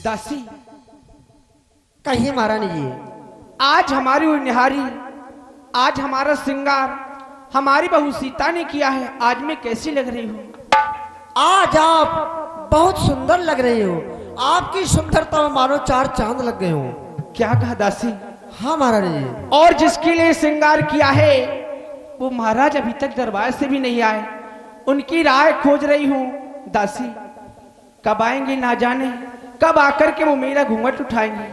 दासी कहिए महारानी जी। आज हमारी निहारी, आज हमारा श्रृंगार हमारी बहू सीता ने किया है। आज मैं कैसी लग रही हूँ? आज आप बहुत सुंदर लग रही हो। आपकी सुंदरता में मानो 4 चांद लग गए हो। क्या कहा दासी? हाँ महारानी जी। और जिसके लिए श्रृंगार किया है वो महाराज अभी तक दरबार से भी नहीं आए। उनकी राह खोज रही हूँ दासी। कब आएंगे ना जाने, कब आकर के वो मेरा घूंघट उठाएंगे।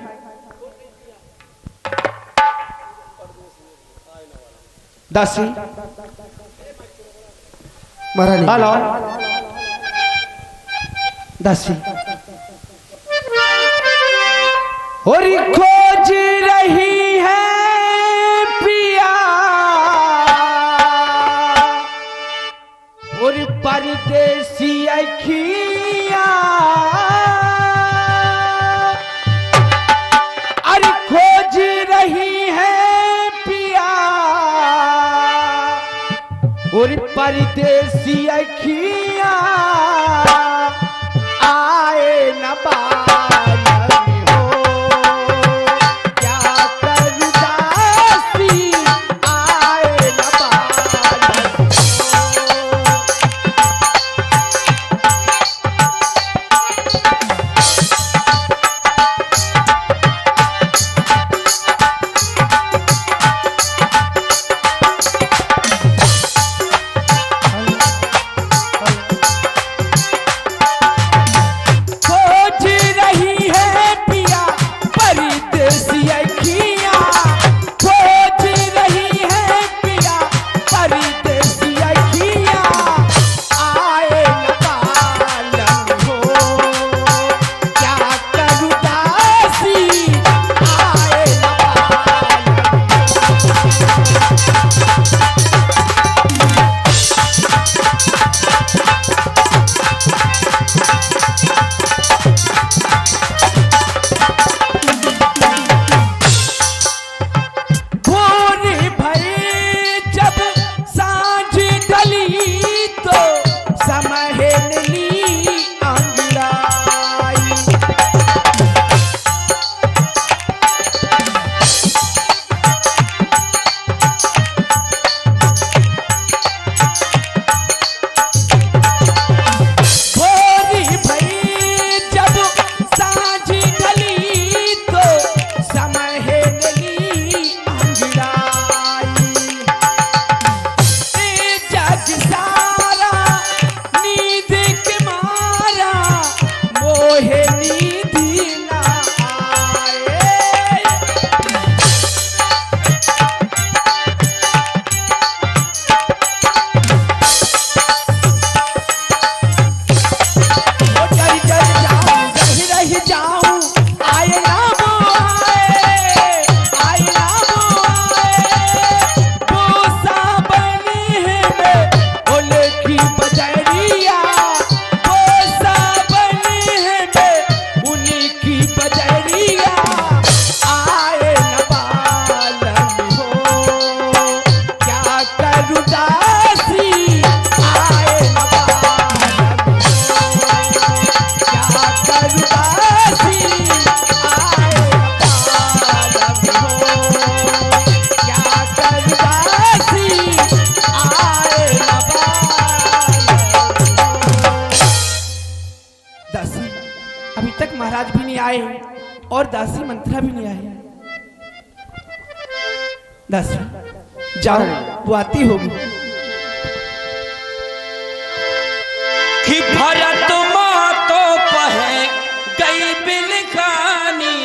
दासी महारानी हेलो दासी, और खोज रही है पिया और परदेसी अखियां, अरे खोज रही है पिया और परदेसी अखियां, आए न बालम हो क्या करूं दासी, आए न बालम हो। महाराज भी नहीं आए और दासी मंत्रा भी नहीं आई। दासी जाओ, वो आती होगी। कि भरत मातो पहे गई बिलखानी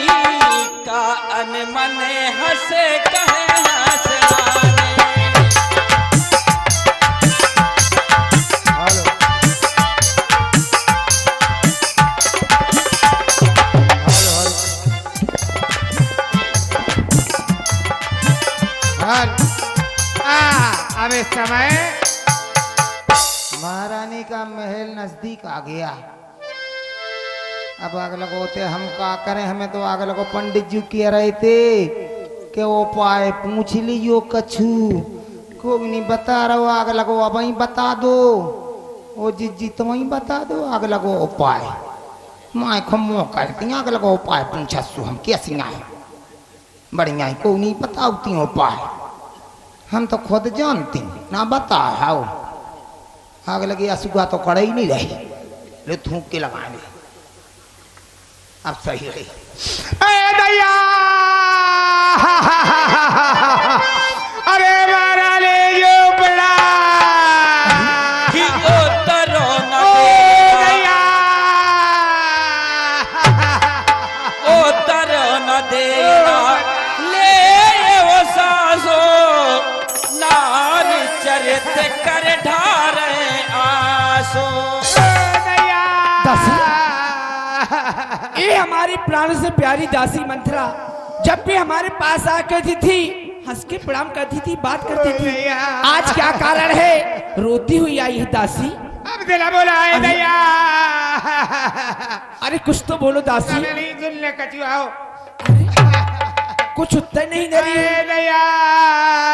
का अनमन हंसे कहे हंसराने। अब इस समय महारानी का महल नजदीक आ गया। अब आग लगोते हम क्या करें, हमें तो आग लगो पंडित जी कह रहे थे कि वो पाए पूछ लियो कछु, कोई नहीं बता रहा हो। आग लगो अब ही बता दो, वो जी तुम ही बता दो। आग लगो उपाय माँ खमो करती आग लगो उपाय पूछा सु हम कैसी आए बढ़िया को नहीं पता होती उपाय हम तो खुद जानती ना बता हाओ आग लगी असुगा तो कड़े ही नहीं रही ले थूक के लगाएंगे अब सही रही अरे दैया अरे मारा ले जो बड़ा कि ओ तरो न दैया ओ तरो न देना ले वो सासो नार चरित कर ढारे आसो ये हमारी प्राण से प्यारी दासी मंत्रा जब भी हमारे पास आकर थी हंस के प्रणाम करती थी बात करती थी। आज क्या कारण है रोती हुई आई है दासी? अब दिला बोला है दैया अरे कुछ तो बोलो दासी। दुल्ले कचुआओ कुछ उत्तर नहीं दे रही है दैया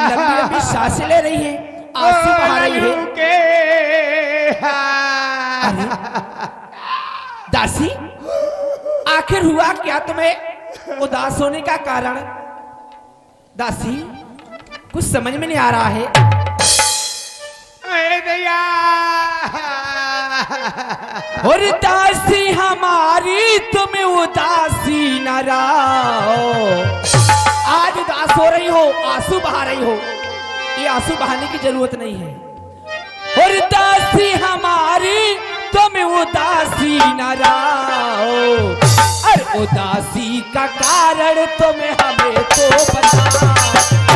लंबी लंबी सांसें ले रही है आंसू बहा रही है। अरे दासी आखिर हुआ क्या तुम्हें उदास होने का कारण? दासी कुछ समझ में नहीं आ रहा है। दैया और दासी हमारी तुम्हें उदासी न रहो। आज उदास हो रही हो आंसू बहा रही हो ये आंसू बहाने की जरूरत नहीं है। और दासी हमारी तुम्हें उदासी न रहो और उदासी का कारण तुम्हें हमें तो बता।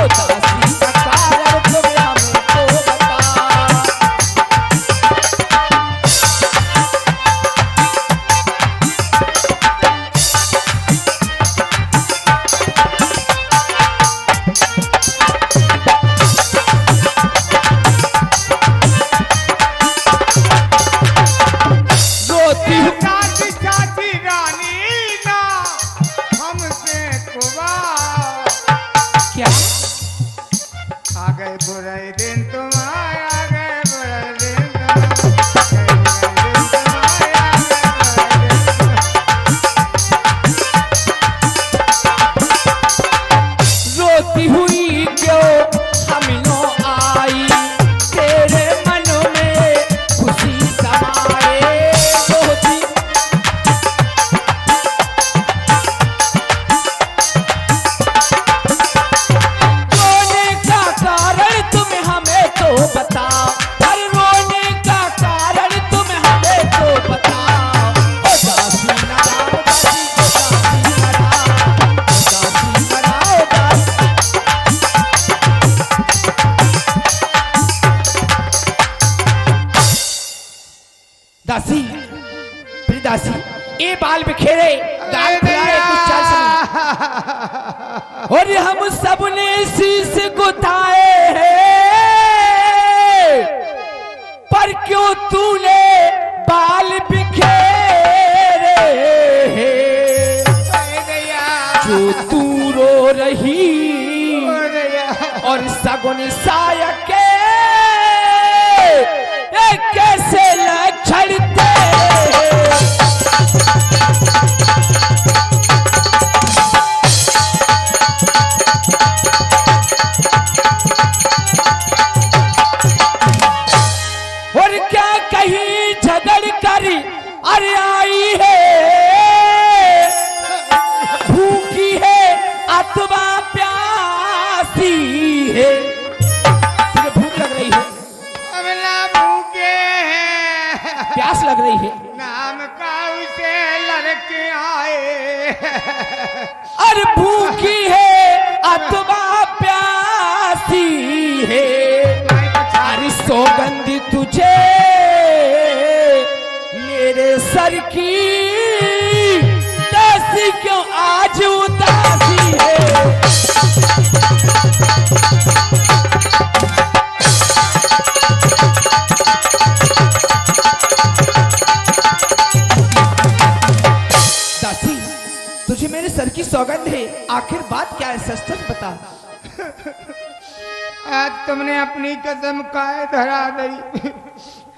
उदासी का कारण तुम्हें हमें तो बता। दासी प्रिय दासी ये बाल बिखेरे गाल फुलाए कुछ चाल सुनी। और हम सब ने शीश गुथाए हैं पर क्यों तूने बाल बिखेरे हैं? जो तू रो रही और सगुन सायक कैसे लक्षण थे? और क्या कहीं झगड़ कर अरे आई है भूखी है अथवा प्यासी है? तुझे भूख लग रही है प्यास लग रही है नाम का उसे लड़के आए और भूखी है अथवा प्यासी है? अरे सौगंध तुझे मेरे सर की दासी क्यों आज उदासी है? तुझे मेरे सर की सौगंध है आखिर बात क्या है सच सच बता। आज तुमने अपनी कसम काय धरा दी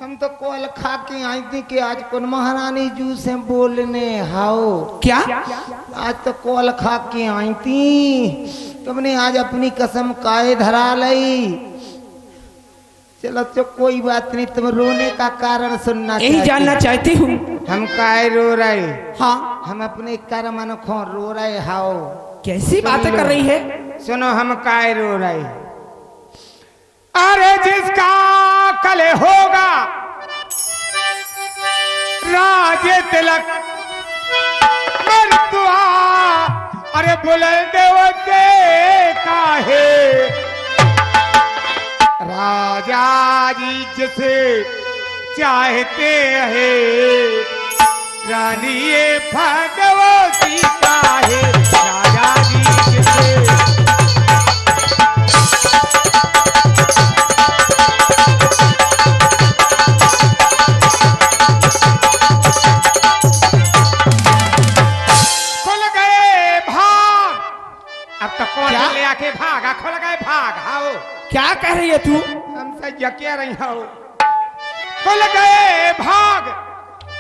हम तो कॉल खा के आई थी कि आज कौन महारानी जू से बोलने हाओ। क्या? आज तो कॉल खा के आई थी, तुमने आज अपनी कसम काहे धरा लई। चलो तो कोई बात नहीं, तुम रोने का कारण सुनना यही जानना चाहती हूँ। हम काहे रो रहे? हाँ, हम अपने कर्म अनखो रो रहे हाओ। कैसी बातें कर रही है? सुनो हम काहे रो रहे। अरे जिसका कल होगा राज तिलक मरतुआ, अरे बुलंद देवते काहे राजा जी जिसे चाहते हैं रानी ये भगवती काहे राजा जी जिसे। ले आके भागा, खुल गए भाग। हाओ क्या कह रही है तू? हमसे यकिया रही हो। खुल गए भाग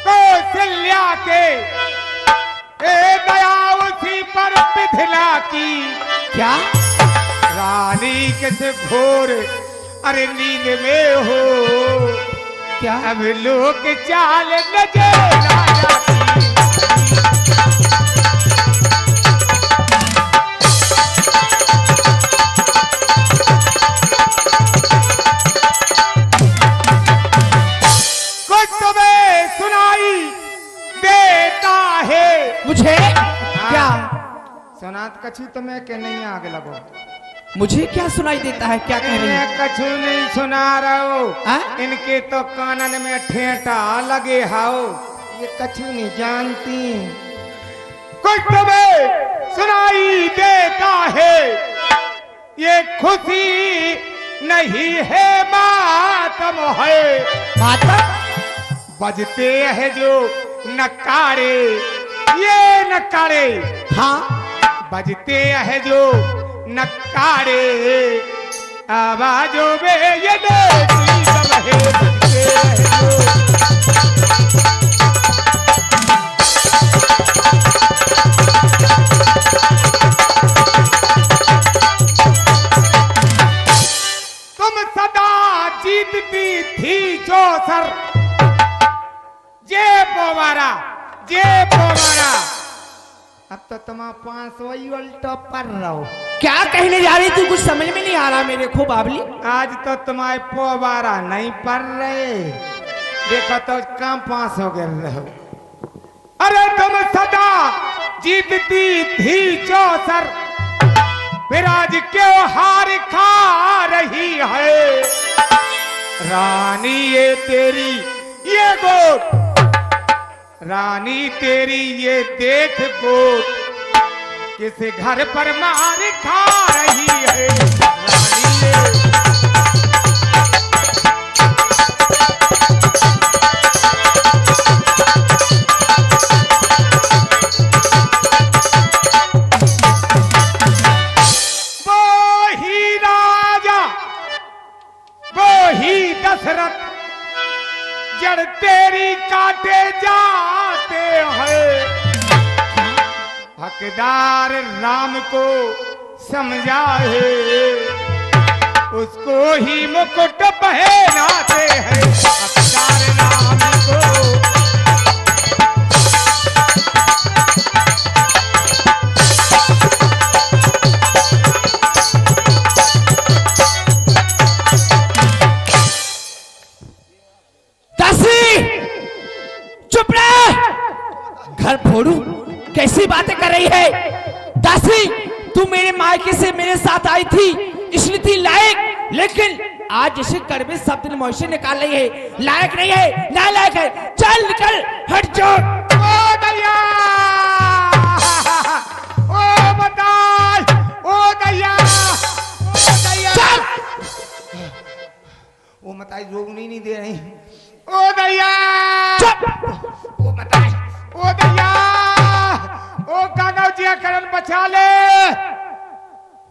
कौशल्या के, ए दया उसी पर पिघला की। क्या? रानी किस घोर अरे नींद में हो, क्या? अब लोग चाल नजर राजा की। मुझे क्या सुनात कछु तुम्हें के नहीं आगे लगो। मुझे क्या सुनाई देता है? क्या कह रही है? कछु नहीं सुना रहा हो। इनके तो कानन में ठेठा लगे हाओ, ये कछु नहीं जानती। कुछ तुम्हें सुनाई देता है, ये खुशी नहीं है मातम है। मातम? बजते हैं जो नकारे, ये नकारे। हाँ, बजते हैं जो नकारे, आवाजों में ये देसी सब है। बजते हैं जो तुम सदा जीतती थी जो सर, जे पोवारा जे पोवारा। अब तो तुम 500 उल्टा पढ़ रहो। क्या कहने जा रही तू? कुछ समझ में नहीं आ रहा मेरे को बाबली। आज तो तुम्हारे पोवारा नहीं पढ़ रहे, देखो तो कम 5 हो गए रहो। अरे तुम सदा जीतती थी जो सर, फिर आज क्यों हार खा रही है। रानी ये तेरी ये गोद, रानी तेरी ये देख गोद, किस घर पर मार खा रही है। रानी ये वो ही राजा वो ही दशरथ जड़ तेरी काटे जाते हैं। हकदार राम को समझा है, उसको ही मुकुट पहनाते हैं। हकदार राम को घर फोड़ू? कैसी बातें कर रही है दासी? तू मेरे मायके से मेरे साथ आई थी इसलिए थी लायक, लेकिन आज इसे कड़वे शब्द मुंह से निकाल रही है। लायक नहीं है, नालायक है। चल निकल, हट जाओ। ओ दया, ओ बताल, ओ दया, ओ दया। चल। वो बताई रोकनी नहीं दे रही। ओ दया, चुप। ओ बताई, ओ दया, ओ कागज जिया करन बचा ले।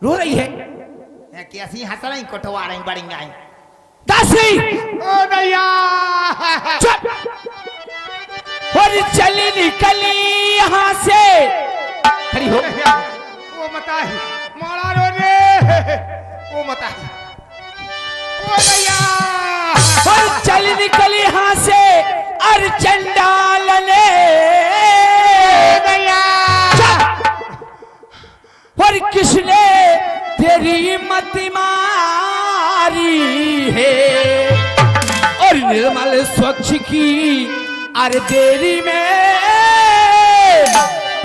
रो रही है? कैसी हंस रही, कोटवा रही, बड़ी गाय। दासी ओ दैया चुप। और चली निकली यहाँ से, खड़ी हो। वो मता मारा रो रे, वो मता ओ दैया। और चली निकली यहाँ से और चंडाल ने दैया और किसने तेरी मति मारी है। और निर्मल स्वच्छ की अरे देरी में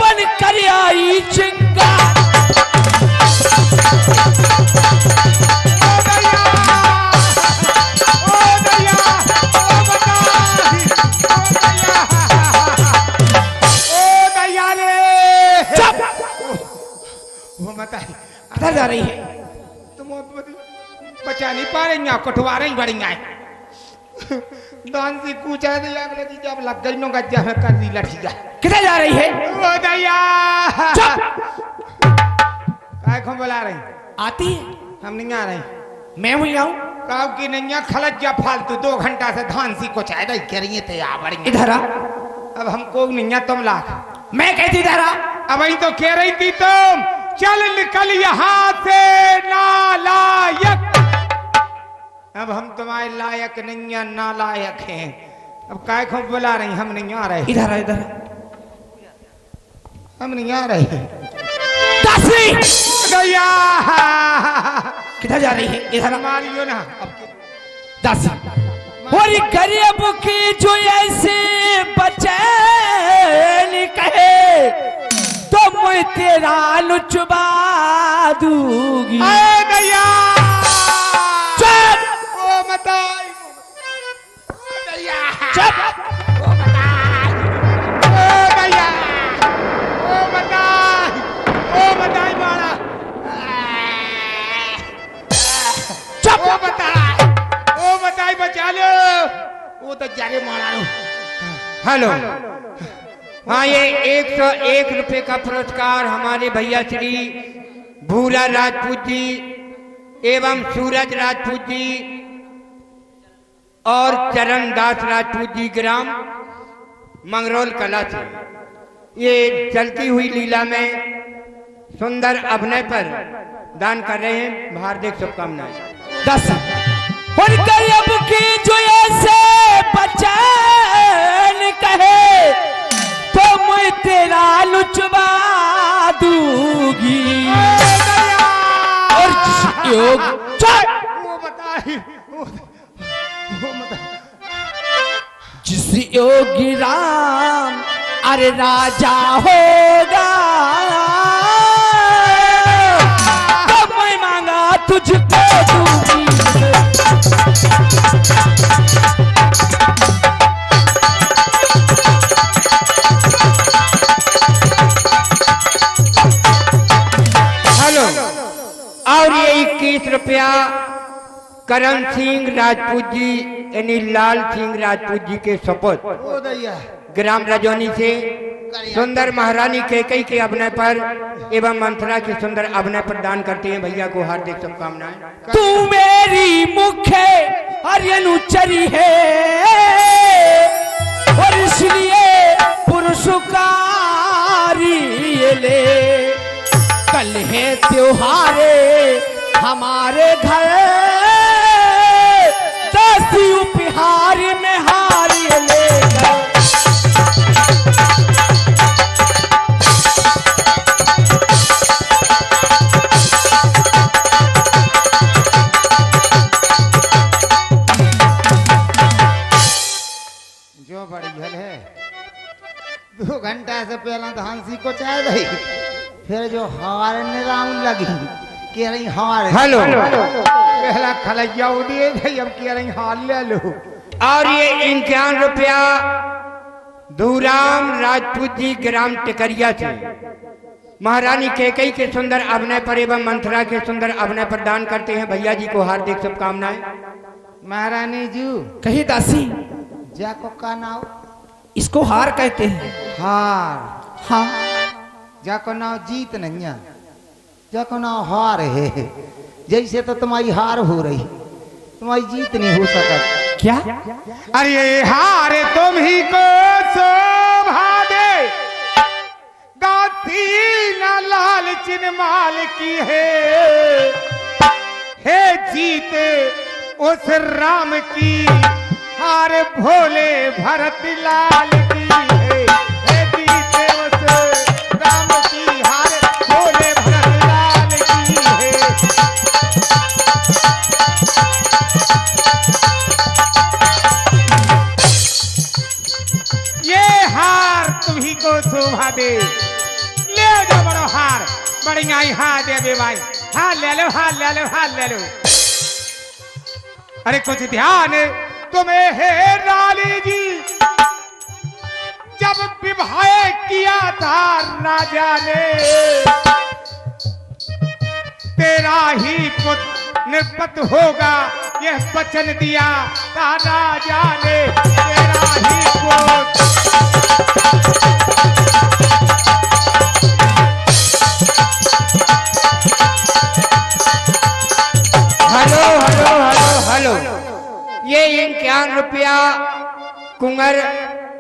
बन कर आई चिंगा। किधर जा रही है? तुम बचा नहीं पा रही हैं, कटवा रही बड़ी हैं। दान से पूछा दिया कि जब लग गई नो गज्जा में कर दी लठिया। किधर जा रही है? ओ दैया काय को बुला रही? आती है? हम नहीं आ रहे। मैं वही आऊं? काव की नैया खलत जा फालतू 2 घंटा से धान सी को चाय दई करिए थे आ बड़ी। इधर आ। अब हमको नैया तुम लाख। मैं कहती इधर आ। अब वही तो कह रही थी तुम चल निकल यहाँ से नालायक। अब हम तुम्हारे लायक नहीं है, नालायक हैं। अब काय को बुला रही? हम नहीं आ रहे। इधर आ, इधर हम नहीं आ रहे। दासी दैया किधर जा रही है? इधर मारियो ना अब दासी। और गरीब की जो ऐसे बचे कहे तो मैं तेरा लुचबा दूंगी। दैया चुप ओ मताई ओ दैया चुप। ओ मताई ओ दैया ओ मताई मारा चुप। ओ मताई बचा लो। वो तो जाके मारा लो। हेलो हाँ, ये 101 रुपए का पुरस्कार हमारे भैया श्री भूरा राजपूत जी एवं सूरज राजपूत जी और चरण दास राजपूत जी ग्राम मंगरौल कला से ये चलती हुई लीला में सुंदर अभिनय पर दान कर रहे हैं। हार्दिक शुभकामनाएं। दस और गरीब की जो ऐसे बचन कहे तो मैं तेरा लुचबा दूंगी। और जिस योग जिस योगी राम अरे राजा होगा तो मैं मांगा तुझको दूंगी। हेलो और ये 21 रुपया करण सिंह राजपूत जी यानी लाल सिंह राजपूत जी के सपूत ग्राम रजौनी से सुंदर महारानी कैकई के अभिनय पर एवं मंथरा के सुंदर अभिनय पर दान करते हैं। भैया को हार्दिक शुभकामनाएं। तू मेरी मुख्य अनुचरी है और इसलिए पुरस्कारी ले। कल है त्योहारे हमारे घर दासी उपहार में हार ले। जो बड़ी झल है 2 घंटा से पहला तो हंसी को चाय दही फिर जो हार राउंड लगी कह रही हार। हेलो पहला खलैया उड़िए भाई अब कह रही हार ले लो। और ये 51 रुपया धूराम राजपूत जी ग्राम टिकरिया से महारानी कैकई के सुंदर अभिनय पर एवं मंथरा के सुंदर अभिनय पर दान करते हैं। भैया जी को हार्दिक शुभकामनाएं। महारानी जी कही दासी जाको का नाम? इसको हार कहते हैं। हार? हाँ। जाको नाम जीत नहीं है, जाको नाम हार है। जैसे तो तुम्हारी हार हो रही तुम्हारी जीत नहीं हो सकत। क्या? अरे हार तुम ही को शोभा दे, गाती न लाल चिन माल की है जीत उस राम की, हार भोले भरत लाल की है जीत उस राम की, हार भोले भरत लाल की है। ये हार तुम्ही को शोभा दे, ले जाओ बड़ो हार, बढ़िया हार दे दे भाई, हार ले लो, हार ले लो, हार ले लो। अरे कुछ ध्यान तुम्हें है लाली जी, जब विवाह किया था राजा ने, तेरा ही पुत्र निर्पत होगा यह वचन दिया था राजा ने, तेरा ही पुत्र। हेलो हेलो हेलो हेलो, ये 51 रुपया कुंवर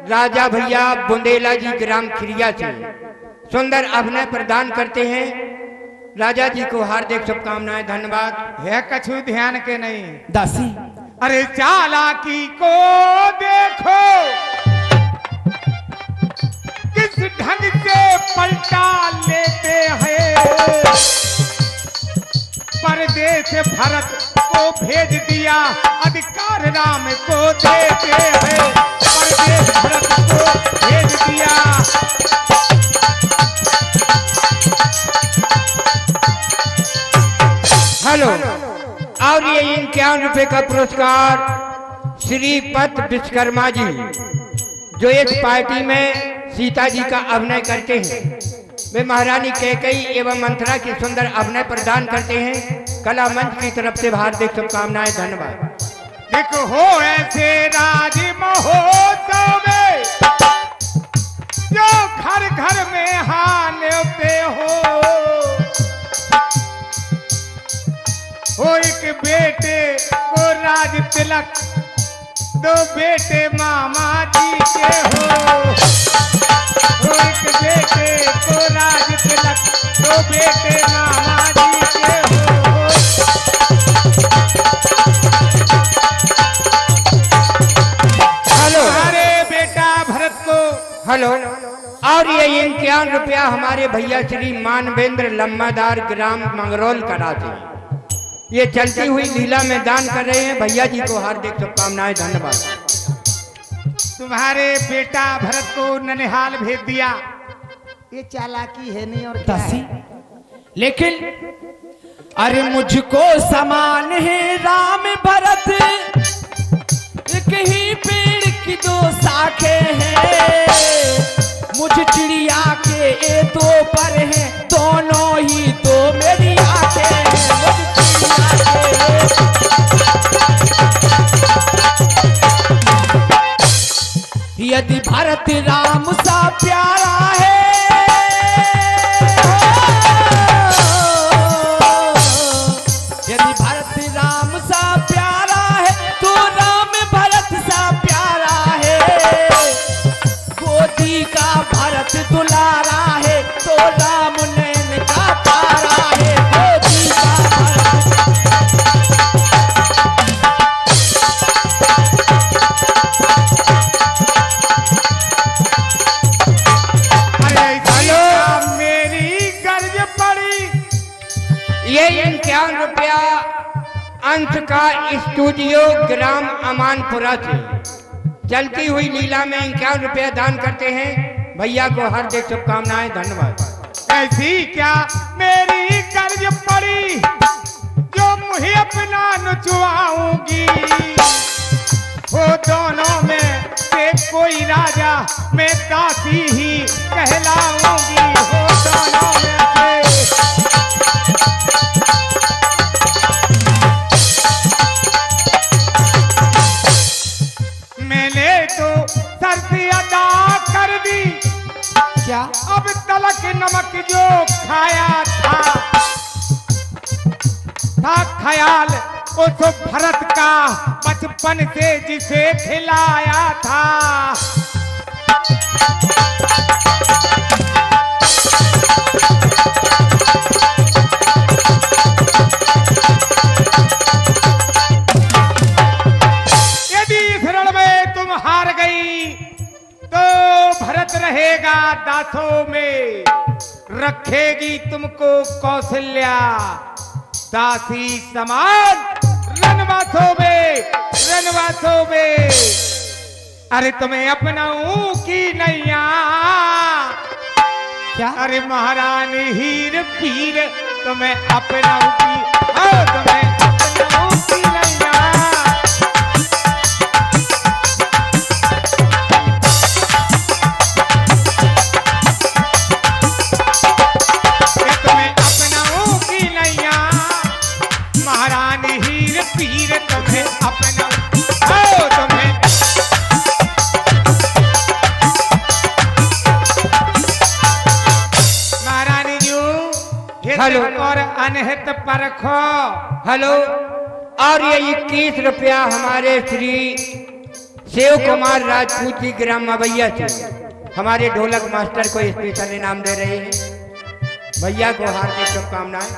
राजा भैया बुंदेला जी ग्राम खिरिया से सुंदर अभिनय प्रदान करते हैं। राजा जी को हार्दिक शुभकामनाएं, धन्यवाद। है कछु ध्यान के नहीं दासी, अरे चालाकी को देखो किस ढंग से पलटा लेते हैं, परदेश भरत को भेज दिया, अधिकार राम को देते हैं, परदेश भरत को भेज दिया। हेलो, और ये 51 रुपए का पुरस्कार श्रीपत विश्वकर्मा जी, जो एक पार्टी में सीता जी का अभिनय करते हैं, वे महारानी कैकेयी एवं मंथरा की सुंदर अभिनय प्रदान करते हैं। कला मंच की तरफ से हार्दिक शुभकामनाएं, धन्यवाद। देखो हो ऐसे राज महोत्सव में, जो घर घर में हानते हो एक बेटे को राज तिलक, दो बेटे मामा जी के हो एक बेटे को राज तिलक, दो बेटे मामा जी के हो। हेलो, अरे बेटा भरत को हेलो, और ये 51 रुपया हमारे भैया श्री मानवेंद्र लम्बादार ग्राम मंगरौल करा थे, ये चलती हुई लीला में दान कर रहे हैं। भैया जी को हार्दिक शुभकामनाएं, धन्यवाद। तुम्हारे बेटा भरत को ननिहाल भेज दिया, ये चालाकी है नहीं और क्या दासी, है? लेकिन अरे मुझको समान है राम भरत, एक ही पेड़ की दो शाखे हैं, मुझ चिड़िया के ये दो पर हैं, दोनों ही तो मेरी आंखें हैं, मुझ चिड़िया के। यदि भरत राम सा प्यारा है, यदि भरत राम सा प्यारा है, तो राम भरत सा प्यारा है, गोदी का भरत दुलारा है, तो राम नैन का तारा है, गोदी का भरत। हेलो, मेरी गर्ज पड़ी, ये 51 रुपया अंश का स्टूडियो ग्राम अमानपुरा से चलती हुई लीला में 51 रुपया दान करते हैं। भैया को हार्दिक शुभकामनाएं, धन्यवाद। ऐसी क्या मेरी गर्ज पड़ी, जो मुझे अपना नचवाऊंगी, वो दोनों में से कोई राजा मैं दासी ही कहलाऊंगी, वो दोनों में से। मैंने तो शर्त अदा कर दी, क्या? अब तलक नमक जो खाया था ख्याल उस भरत का बचपन से जिसे खिलाया था। यदि इस रण में तुम हार गई तो भरत रहेगा दासों में, रखेगी तुमको कौशल्या दासी समान रनवासों में, रनवासों में। अरे तुम्हें अपनाऊं की नैया, क्या? अरे महारानी हीर पीर तुम्हें अपनाऊं की, तुम्हें अपनाऊं की नैया। हेलो और अनहित परखो। हेलो, और ये 21 रुपया हमारे श्री शिव कुमार राजपूत जी ग्राम मवैया से हमारे ढोलक मास्टर को स्पेशल इनाम दे रहे हैं। भैया को हार्दिक शुभकामनाएं।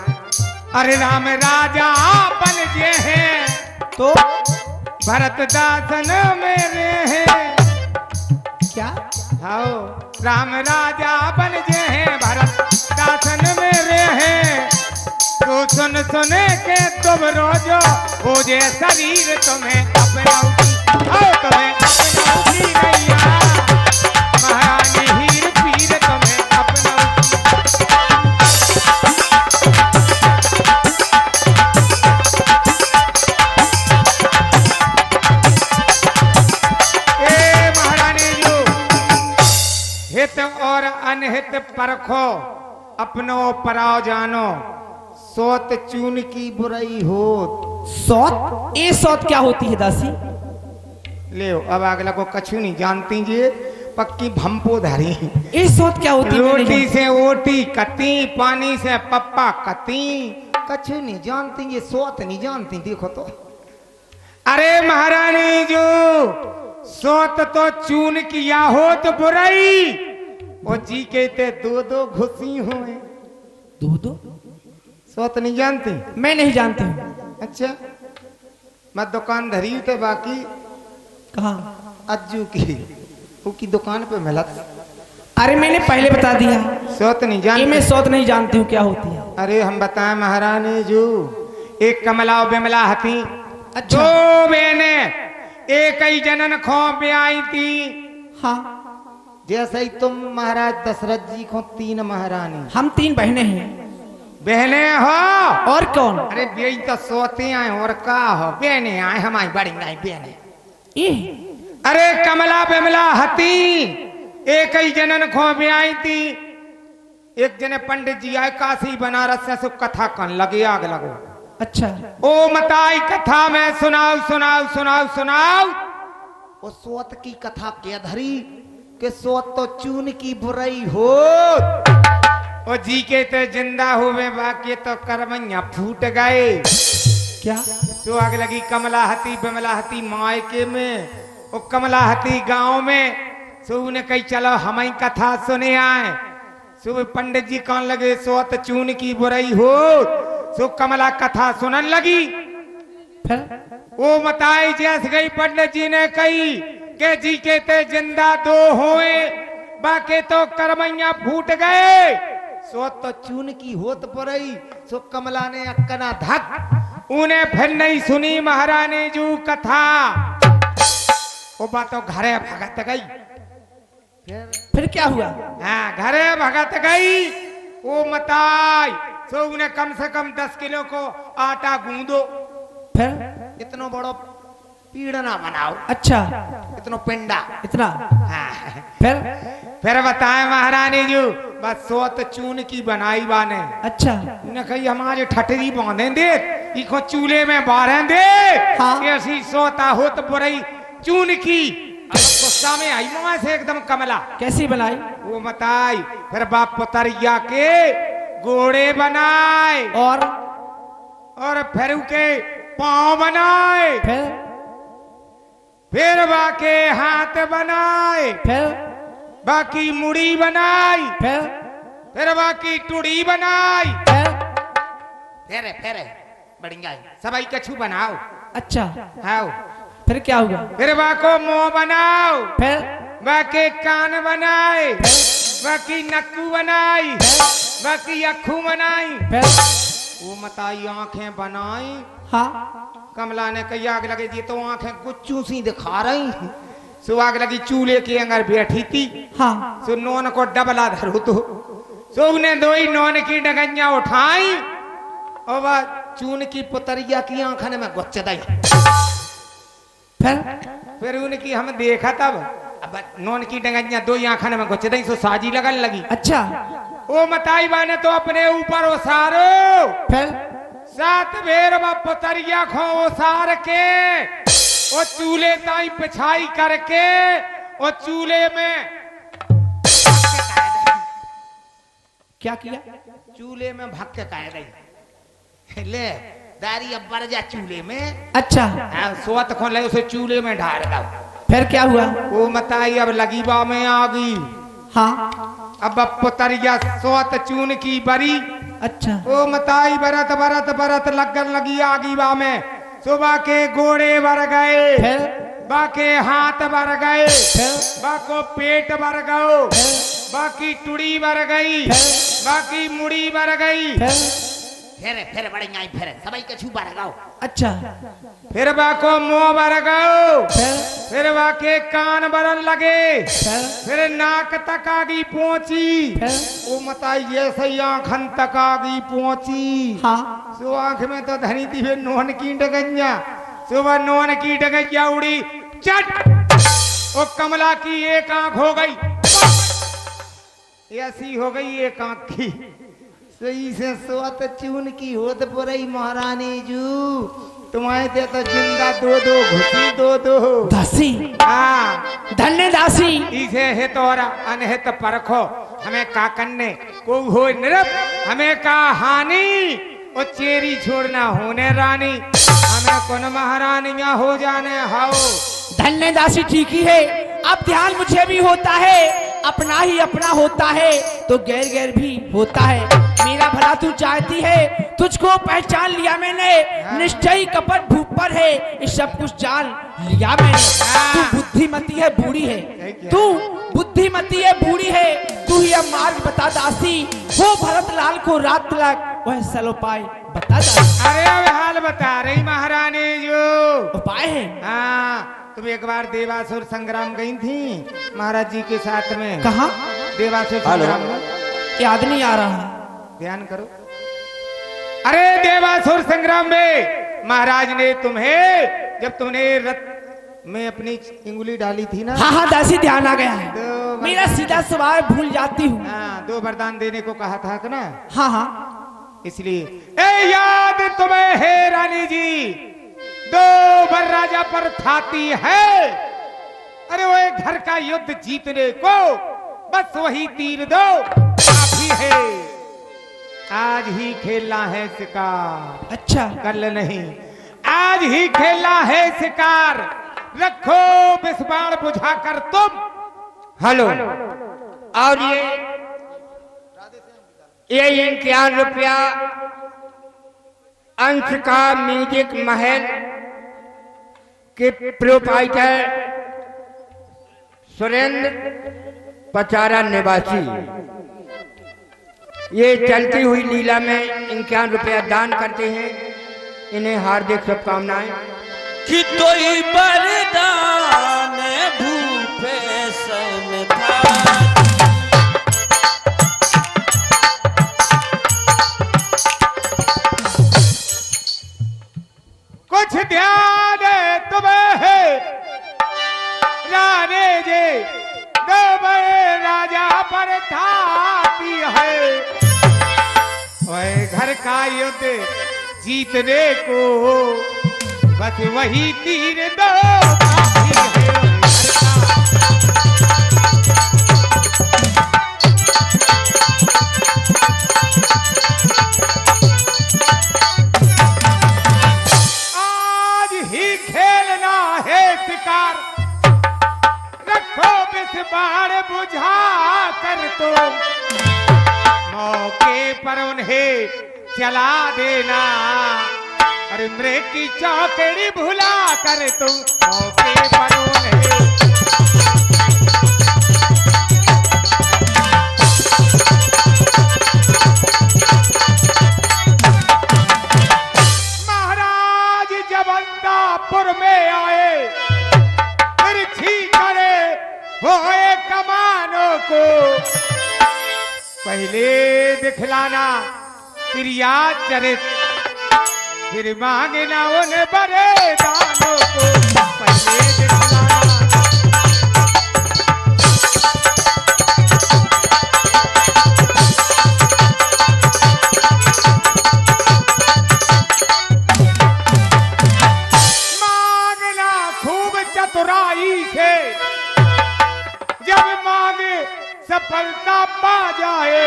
अरे राम राजा बन जे हैं तो भरत दासन मेरे हैं। क्या? हाँ, राम राजा बन जे हैं भरत दासन मेरे हैं। तो सुन सुने के तुम रोजो हो जे शरीर तुम्हें अपनाऊं की, तुम्हें अपनाऊं की नैया। महारानी हीर पीर तुम्हें अपनाऊं की। ए महारानी जो हित और अनहित परखो, अपनो पराओ जानो, सोत चून की बुराई हो। सौत? ये सौत क्या होती है दासी? ले अब अगला को कछु नहीं जानती जी, पक्की भंपो धारी। ये सौत क्या होती है? रोटी से ओटी कती, पानी से पप्पा कती, कछु नहीं जानती ये सोत नहीं जानती। देखो तो, अरे महारानी जो सोत तो चून किया हो तो बुराई, वो जी के ते दो दो घुसी हुए। दो? सोत नहीं जानती? मैं नहीं जानती हूँ। अच्छा, मैं दुकान धरी थे बाकी कहाँ? अज्जू की वो की दुकान पे मिला। अरे मैंने पहले बता दिया। सोत नहीं ये जानती? मैं सौत नहीं जानती हूँ क्या होती है। अरे हम बताएं महारानी जू, एक कमला बिमला हती। अच्छा। दो बहने एक ही जनन खो पे आई थी। हाँ, जैसे ही तुम महाराज दशरथ जी को 3 महारानी। हम 3 बहनें हैं। बहने हो? और कौन? अरे बेई तो सोते आए और का हो, बहने आए हमारी बड़ी नहीं बहने। ये अरे कमला बिमला हती, एक ही जनन खो पे आई थी। एक जने पंडित जी आए काशी बनारस से कथा कन लगे, आग लगो। अच्छा। ओ मताई कथा में सुनाओ सुनाओ सुनाओ सुनाओ। वो सोत की कथा क्या धरी कि सोत तो चून की बुराई हो। ओ जी के तो जिंदा हुए, बाकी तो करमैया फूट गए। क्या? तो आग लगी कमला हती बिमला हती मायके में, ओ कमला हती गांव में। सो ने कही चलो हम ही कथा सुने आए। सो पंडित जी कौन लगे सोत चून की बुराई हो। सो कमला कथा सुनन लगी। फिर वो मताई जैस गई पंडित जी ने कही के जी के ते जिंदा 2 हुए, बाकी तो करमैया फूट गए। सोत तो चून की होत पड़ई। सो कमला ने अक्कना धक। उन्हें फिर नहीं सुनी महारानी जू कथा। वो बात तो घरे भगत गई। फिर क्या हुआ? हाँ, घरे भगत गई। वो मताई सो उन्हें कम से कम 10 किलो को आटा गूंदो। फिर इतनो बड़ो पीड़ना बनाओ, अच्छा, इतनो पिंडा। इतना? हाँ। फिर बताए महारानी जी, बस सोत चून की बनाई बाने। अच्छा। ने कही हमारे ठटरी बांधे दे, इको चूल्हे में बारे दे। हाँ। ऐसी सोता हो तो बुराई चून की। गुस्सा में आई वहां से एकदम कमला। कैसी बनाई? वो बताई फिर बाप पुतरिया के घोड़े बनाए और फिर के पांव बनाए, फिर बाके हाथ बनाए, बाकी मुड़ी बनाई, फिर बाकी टुड़ी बनाई, फिर बढ़िया सबाई कछु बनाओ। अच्छा, आओ फिर क्या हुआ? फिर बाको मुंह बनाओ, फिर बाकी कान बनाए, बाकी नक्कू बनाई, बाकी अखू बनाई, फिर वो मताई आंखें बनाई। हाँ, कमला ने कही आग लगे जी तो आंखें गुच्चू सी दिखा रही। सो आग लगी चूल्हे के अंदर बैठी थी। हाँ, सो नौन को डबला धरो तो सो उन्हें दो ही नौन की डगनिया उठाई और वह चून की पुतरिया की आंखन में गुच्च दई। फिर उनकी हम देखा तब अब नौन की डगनिया दो ही आंखन में गुच्च दई। सो साजी लगन लगी। अच्छा, ओ मताई बाने तो अपने ऊपर उसारो, फिर 7 बेर पुतरिया खो उसार के और चूल्हे ताई पिछाई करके और चूल्हे में क्या किया? चूल्हे में भक के कह रही ले दारी अब बढ़ जा चूल्हे में। अच्छा, सोत खो ले उसे चूल्हे में ढार दो। फिर क्या हुआ? वो मताई अब लगीबा में आ गई। हाँ, अब पुतरिया सोत चून की बरी। अच्छा, ओ मताई बरत बरत बरत लगन लगी आगीबा में। सुबह के घोड़े भर गए, फिर बाके हाथ भर गए, फिर बाको पेट भर गयो, बाकी टुड़ी भर गई, बाकी मुड़ी भर गई, फिर बढ़िया फिर सबाई कछु बढ़ गाओ। अच्छा, फिर बाको मुंह भर गयो, फिर फिर बाके कान भरन लगे, फिर फिर नाक तक आगी पहुंची। फिर ओ मताई ये सही आंखन तक आगी पहुंची। हाँ, सो आंख में तो धनी थी फिर नोन की डगैया। सुबह नोन की डगैया उड़ी चट, ओ कमला की एक आंख हो गई, ऐसी हो गई एक आंख की। सही से सोत चून की होत पड़ई महारानी जू। तुम्हारे ते तो जिंदा दो घुसी दो। दासी, हाँ, धन्य दासी। इसे हित और अनहित परखो, हमें का करने को हो निरप, हमें का हानि और चेरी छोड़ना होने रानी, हमें कौन महारानियां हो जाने हाओ। धन्य दासी ठीक ही है। अब ध्यान मुझे भी होता है, अपना ही अपना होता है तो गैर गैर भी होता है। मेरा भला तू चाहती है, तुझको पहचान लिया मैंने, निश्चय कपट भूपर है, ये सब कुछ जान लिया मैंने। तू बुद्धिमती है, बूढ़ी है, तू बुद्धिमती है, बूढ़ी है, तू ही अब मार्ग बता दासी। वो भरत लाल को रात तक वह सल उपाय बता दासी। अरे अब हाल बता रही महारानी जो उपाय है? हाँ, तुम एक बार देवासुर संग्राम गई थी महाराज जी के साथ में। कहाँ? देवासुर संग्राम में याद नहीं आ रहा। ध्यान करो। अरे देवासुर संग्राम में महाराज ने तुम्हें, जब तुमने रथ में अपनी इंगुली डाली थी ना। हाँ हाँ दासी, ध्यान आ गया है। दो मेरा सीधा सवाल भूल जाती हूँ। हाँ, 2 वरदान देने को कहा था ना, हाँ हाँ, इसलिए ए याद तुम्हें है रानी जी, 2 बार राजा पर थाती है। अरे वो एक घर का युद्ध जीतने को बस वही तीर दो काफी है। आज ही खेलना है शिकार, अच्छा, कल नहीं, आज ही खेलना है शिकार। रखो विस्बाण बुझाकर तुम। हेलो, और ये 51 रुपया अंश का म्यूजिक महल के प्रोपाइटर सुरेंद्र पचारा निवासी, ये चलती हुई लीला में 51 रुपया दान करते हैं। इन्हें हार्दिक शुभकामनाएं। कि तोई बरदान भूपे सन था। कुछ ध्यान तुम्हें राने जे, 2 बड़े राजा पर थाती है। वह घर का युद्ध जीतने को बस वही तीर दो काफी है। कर तुम मौके पर उन्हें चला देना। अरे मृग की चौकड़ी भुला कर तुम मौके पर उन्हें पुर में आए तिरछी करे होए कमानों को पहले दिखलाना क्रिया चरित फिर मांगना उन बड़े दानों को। पहले दिखलाना चतुराई से जब मांगे सफलता पा जाए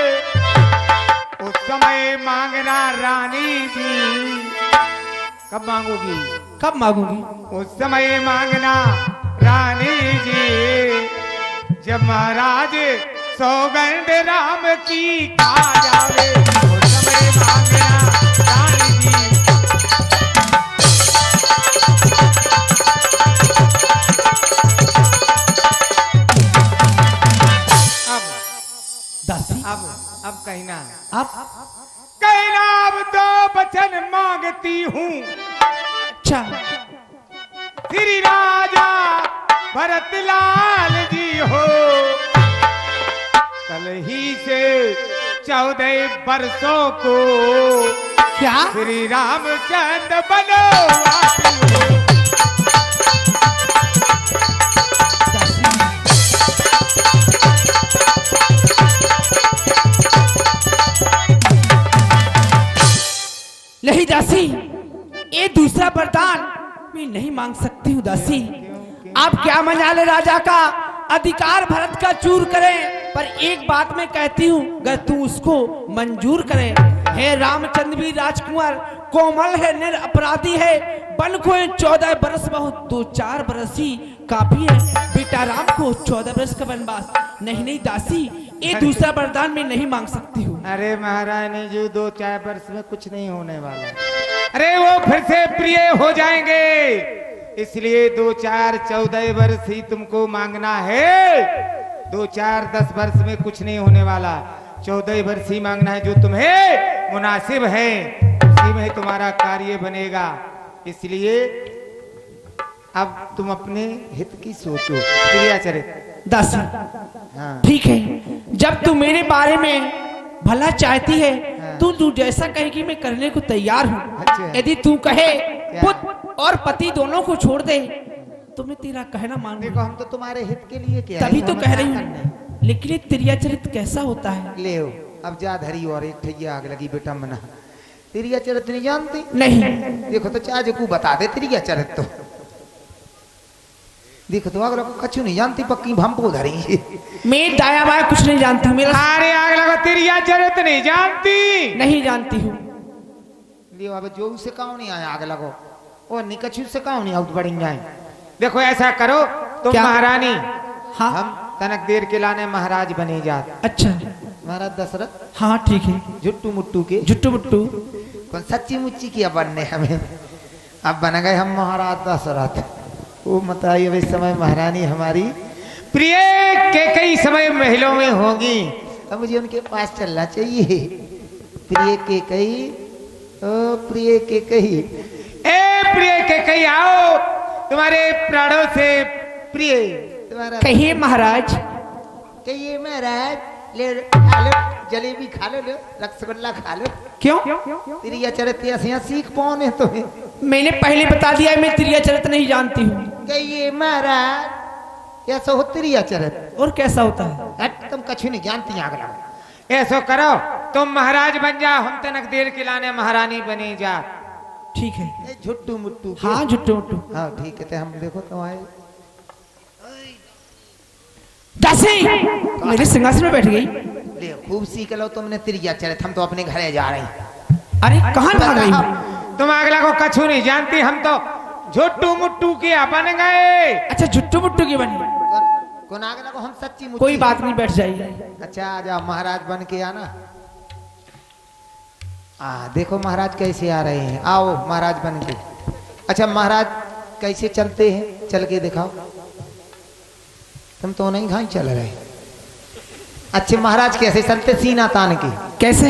उस समय मांगना रानी जी। कब मांगोगी? कब मांगूंगी? उस समय मांगना रानी जी जब महाराज सौगंध राम की खा जावे। उस समय मांगना रानी जी। अब कहना अब दो वचन मांगती हूँ। अच्छा श्री राजा भरतलाल जी हो कल ही से 14 वर्षों को क्या श्री रामचंद्र बनवासी हो। नहीं दासी, ये दूसरा वरदान मैं नहीं मांग सकती हूँ दासी। आप क्या मजाल राजा का अधिकार भरत का चूर करें, पर एक बात मैं कहती हूँ अगर तू उसको मंजूर करे। हे रामचंद्र भी राजकुमार कोमल है, निरपराधी है, बन को 14 बरस बहुत 2-4 बरस ही काफी है। बेटा राम को 14 बरस का वनवास नहीं दासी, ये दूसरा वरदान मैं नहीं मांग सकती हूँ। अरे महारानी जी 2-4 वर्ष में कुछ नहीं होने वाला। अरे वो फिर से प्रिय हो जाएंगे, इसलिए 2-4-14 वर्ष ही तुमको मांगना है। 2-4-10 वर्ष में कुछ नहीं होने वाला। 14 वर्ष ही मांगना है, जो तुम्हें मुनासिब है उसी में तुम्हारा कार्य बनेगा। इसलिए अब तुम अपने हित की सोचो। क्रियाचरित दासी हाँ। ठीक है, जब तू मेरे बारे में भला चाहती है तू जैसा कहेगी मैं करने को तैयार हूँ। अच्छा। यदि तू कहे पुत्र और पति दोनों को छोड़ दे तो मैं तेरा कहना मान देखो हम तो तुम्हारे हित के लिए क्या तभी तो कह रही हूँ। लेकिन ये त्रियाचरित कैसा होता है? ले अब जा धरी और एक ठैया आग लगी बेटा मना। त्रियाचरित नहीं जानती? नहीं। देखो तो चाहे को बता दे त्रियाचरित तो देखो तो अगर कछु नहीं जानती पक्की भंपो धरी। मैं दाया बाया कुछ नहीं जानती हूँ। मेरा अरे आग लगा त्रियाचरित नहीं जानती? नहीं जानती हूँ। लियो अब जो से काऊ नहीं आया आग लगो और निकछु से काऊ नहीं आउट बढ़ी जाए। देखो ऐसा करो तुम क्या? महारानी हाँ हम तनक देर के लाने महाराज बने जाते। अच्छा महाराज दशरथ हाँ ठीक है। जुट्टू मुट्टू के जुट्टू मुट्टू कौन सच्ची मुच्ची किया बनने हमें। अब बन गए हम महाराज दशरथ। वो बताइए अब इस समय महारानी हमारी प्रिय के कई समय महलों में होगी। अब मुझे उनके पास चलना चाहिए। प्रिय के कई ओ प्रिय के कई ए प्रिय के कई आओ तुम्हारे प्राणों से प्रिय। तुम्हारा कहिए महाराज। कहिए महाराज ले खा लो जलेबी खा लो रसगुल्ला खा लो। क्यों? त्रियाचरित ऐसे सीख पौने तुम्हें। मैंने पहले बता दिया मैं त्रियाचरित नहीं जानती हूँ। कहिए महाराज ऐसा हो त्रियाचरित और कैसा होता है? हट तुम कछु नहीं जानती आग लगा। ऐसा करो तुम महाराज बन जाओ, हम तनक देर के लाने महारानी बने जा। ठीक है। झुट्टू मुट्टू के। हाँ जुट्टू मुट्टू। हाँ ठीक है तो हम देखो तुम्हारे दासी मेरे सिंहासन में बैठ गई। ले खूब सीख लो तुमने त्रियाचरित। हम तो अपने घरे जा रहे हैं। अरे कहाँ भाग रही हूँ? तुम अगला को कछु नहीं जानती, हम तो झुट्टू मुट्टू के अपन गए। अच्छा झुट्टू मुट्टू की बनी। कौन आगे लगो हम सच्ची मुच्ची कोई बात नहीं, बैठ जाइए। अच्छा आ जाओ महाराज बन के आना। देखो महाराज कैसे आ रहे हैं, आओ महाराज बन के। अच्छा महाराज कैसे चलते हैं, चल के दिखाओ। तुम तो नहीं घाई चल रहे। अच्छे महाराज कैसे चलते, सीना तान के। कैसे?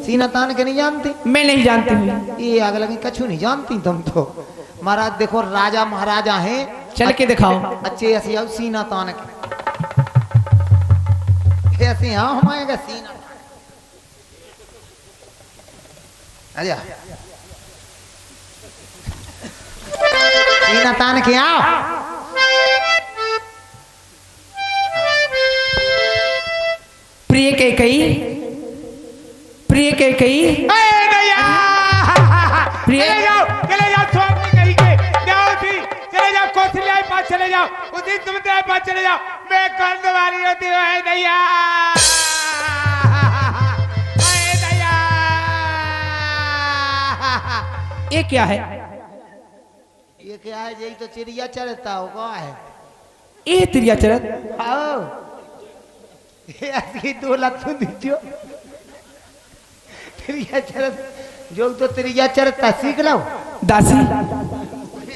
सीना तान के नहीं जानती? मैं नहीं जानती हूँ। ये आग लगी कछु नहीं जानती तुम तो। महाराज देखो राजा महाराजा हैं, चल के दिखाओ। अच्छे ऐसे आओ सीना तान के। ऐसे हाँ हमारे सीना आजा सीना तान के आओ। प्रिय कैकई, प्रिय कैकई, प्रिय चले जाओ स्वामी कहीं के जाओ थी, चले जाओ कौशल्या के पास चले जाओ, उसी सुमित्रा के पास चले जाओ। मैं करने वाली होती हूँ नैया, ये क्या है? ये क्या है? यही तो चिड़िया चरता होगा है। ये तिरिया चरत। आओ ये ऐसी दो लत्तू दीजियो। चिड़िया चरत जो तो चिड़िया चरता सीख लो। दासी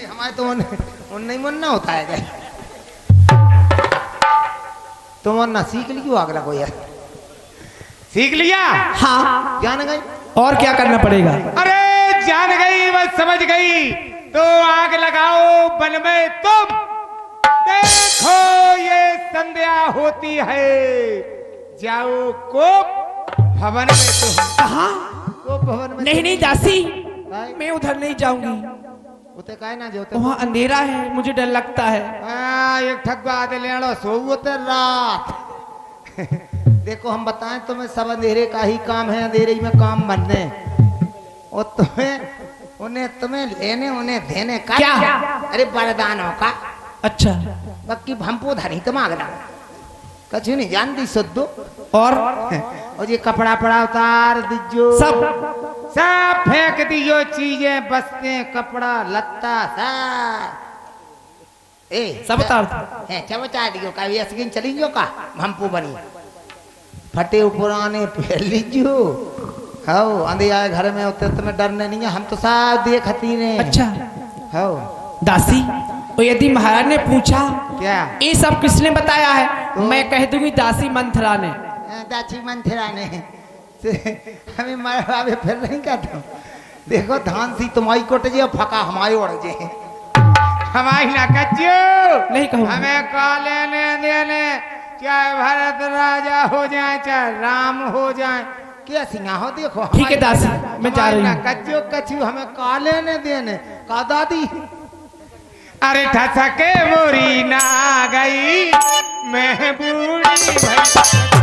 हमारे तो उन नहीं मन ना होता है। तुम ना सीख लियो अगला को यार। सीख लिया? हाँ, जान गई। और क्या करना पड़ेगा? अरे जान गई, बस समझ गई। तो आग लगाओ बन में तुम, देखो ये संध्या होती है, जाओ को भवन में तुम। कहाँ? को भवन में नहीं नहीं दासी, काय? मैं उधर नहीं जाऊंगी। उते काय ना जो वहाँ अंधेरा है, मुझे डर लगता है। एक ठगवा दे लेनो सोते रात। देखो हम बताएं तुम्हें, सब अंधेरे का ही काम है, अंधेरे में काम बनने। और तुम्हें उन्हें तुम्हें लेने उन्हें देने का क्या? अरे वरदानों का। अच्छा, बाकी हमको धनी दिमाग ना कछु नहीं जानती सुद्धो। और ये कपड़ा पड़ा उतार दीजो, सब सब फेंक दियो, चीजें बस्ते कपड़ा लत्ता सब सब उतार दो। है चमचा दियो का ये स्किन चली जो का हमपू बनी फटे पुराने पहन लीजियो। हाँ आंधी आए घर में होते तुम्हें डरने नहीं है, हम तो सब देखती ने। अच्छा हाँ दासी, और यदि महाराज ने पूछा क्या ये सब किसने बताया है, तो मैं कह दूंगी दासी मंथरा ने। दाची मंथरा ने हमें मारे फिर नहीं कहता। देखो धान सी तुम्हारी कोट जे फका हमारी ओढ़ जे हमारी ना कच्चू नहीं कहूँ। हमें का लेने देने, चाहे भरत राजा हो जाए चाहे राम हो जाए। क्या सिंगा हो देखो। ठीक है दासी, मैं जा रही हूँ। कच्चू कच्चू हमें का लेने देने का दादी। अरे ठसके मोरी ना गई मैं बूढ़ी भई